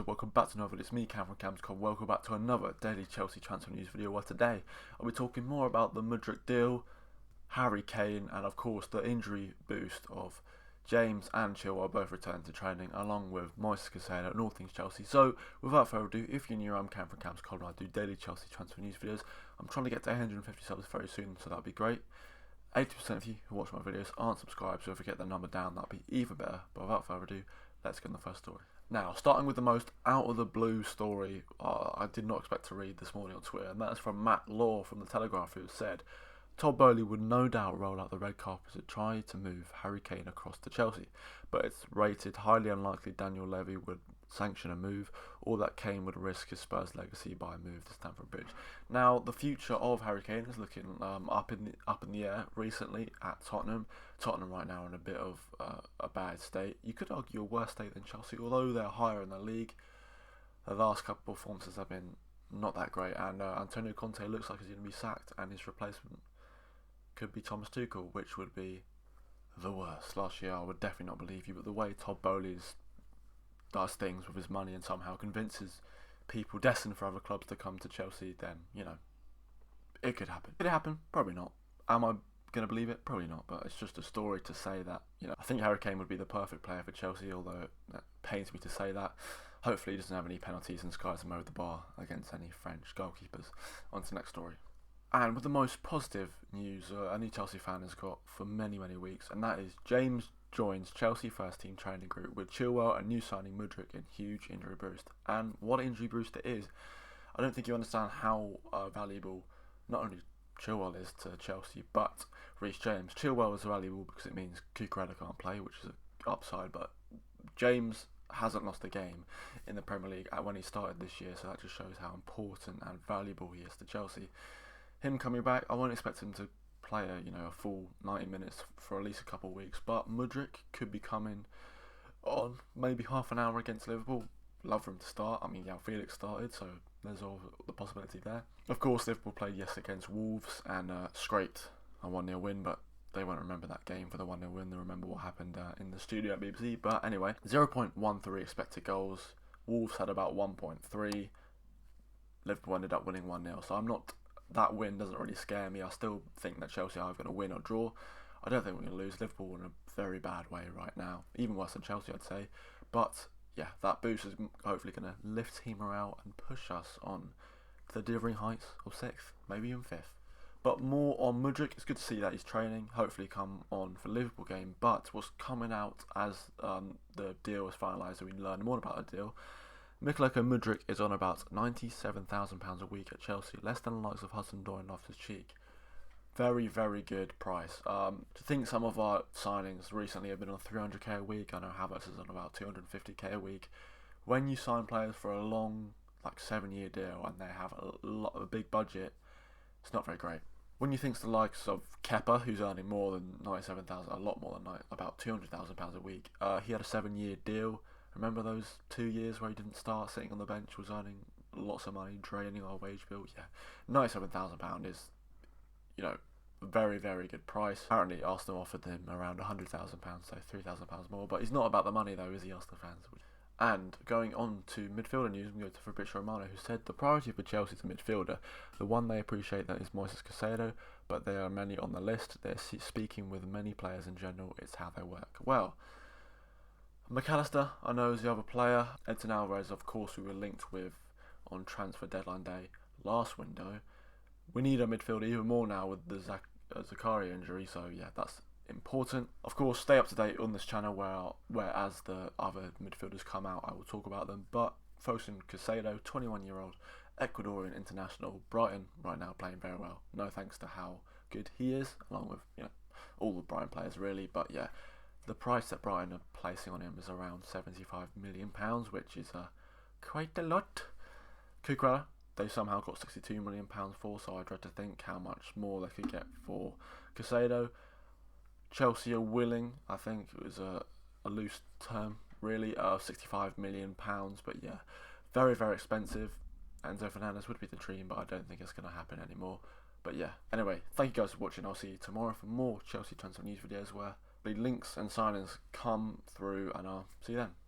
Welcome back to another video. It's me, Cam from Cam's.com. Welcome back to another daily Chelsea transfer news video. Where today I'll be talking more about the Mudryk deal, Harry Kane, and of course the injury boost of James and Chilwell both returned to training, along with Moises Caicedo and all things Chelsea. So without further ado, if you're new, I'm Cam from Cam's.com. I do daily Chelsea transfer news videos. I'm trying to get to 150 subs very soon, so that'd be great. 80% of you who watch my videos aren't subscribed, so if we get the number down, that'd be even better. But without further ado, let's get on the first story. Now, starting with the most out-of-the-blue story I did not expect to read this morning on Twitter, and that is from Matt Law from The Telegraph, who said, Todd Boehly would no doubt roll out the red carpet to try to move Harry Kane across to Chelsea, but it's rated highly unlikely Daniel Levy would sanction a move, or that Kane would risk his Spurs legacy by a move to Stamford Bridge. Now, the future of Harry Kane is looking up in the air recently at Tottenham. Tottenham right now are in a bit of a bad state. You could argue a worse state than Chelsea, although they're higher in the league. The last couple of performances have been not that great, and Antonio Conte looks like he's going to be sacked, and his replacement could be Thomas Tuchel, which would be the worst. Last year I would definitely not believe you, but the way Todd Boehly does things with his money and somehow convinces people destined for other clubs to come to Chelsea, then, you know, it could happen. Could it happen? Probably not. Am I going to believe it? Probably not, but it's just a story to say that, you know, I think Harry Kane would be the perfect player for Chelsea, although it pains me to say that. Hopefully he doesn't have any penalties and Sky's mowed the bar against any French goalkeepers. On to the next story. And with the most positive news any Chelsea fan has got for many, many weeks, and that is James joins Chelsea first team training group with Chilwell and new signing Mudryk in huge injury boost. And what injury boost it is. I don't think you understand how valuable not only Chilwell is to Chelsea, but REECE James. Chilwell is valuable because it means Cucurella can't play, which is an upside, but James hasn't lost a game in the Premier League when he started this year, so that just shows how important and valuable he is to Chelsea. Him coming back, I won't expect him to play a full 90 minutes for at least a couple of weeks, but Mudryk could be coming on maybe half an hour against Liverpool. Love for him to start. I mean, yeah, Felix started, so there's all the possibility there. Of course, Liverpool played yesterday against Wolves and scraped a 1-0 win, but they won't remember that game for the 1-0 win. They'll remember what happened in the studio at BBC. But anyway, 0.13 expected goals. Wolves had about 1.3. Liverpool ended up winning 1-0, so that win doesn't really scare me. I still think that Chelsea are going to win or draw. I don't think we're going to lose. Liverpool are in a very bad way right now, even worse than Chelsea, I'd say. But yeah, that boost is hopefully going to lift team morale and push us on the delivering heights of 6th, maybe even 5th. But more on Mudryk. It's good to see that he's training. Hopefully come on for the Liverpool game. But what's coming out as the deal is finalised, and we learn more about the deal, Mikhailo Mudryk is on about £97,000 a week at Chelsea, less than the likes of Hudson-Odoi and Loftus-Cheek. Very, very good price. To think some of our signings recently have been on 300k a week. I know Havertz is on about 250k a week. When you sign players for a long, like 7-year deal, and they have a big budget, it's not very great. When you think the likes of Kepa, who's earning more than 97,000, a lot more than about 200,000 pounds a week, he had a 7-year deal. Remember those 2 years where he didn't start, sitting on the bench, was earning lots of money, draining our wage bill? Yeah, £97,000 is, very, very good price. Apparently Arsenal offered him around £100,000, so £3,000 more, but he's not about the money though, is he, Arsenal fans? And going on to midfielder news, we go to Fabrizio Romano, who said the priority for Chelsea is a midfielder. The one they appreciate that is Moises Caicedo, but there are many on the list. They're speaking with many players in general. It's how they work. Well, McAllister, I know, is the other player. Edson Alvarez, of course, we were linked with on transfer deadline day last window. We need a midfielder even more now with the Zakaria injury, so yeah, that's important. Of course, stay up to date on this channel where as the other midfielders come out, I will talk about them. But focusing Caicedo, 21-year-old Ecuadorian international, Brighton right now playing very well. No thanks to how good he is, along with all the Brighton players really. But yeah, the price that Brighton are placing on him is around £75 million, which is quite a lot. Cucurella, they somehow got £62 million for, so I dread to think how much more they could get for Caicedo. Chelsea are willing, I think it was a loose term really, £65 million, but yeah, very, very expensive. Enzo Fernandez would be the dream, but I don't think it's going to happen anymore. But yeah, anyway, thank you guys for watching. I'll see you tomorrow for more Chelsea transfer news videos where the links and signings come through, and I'll see you then.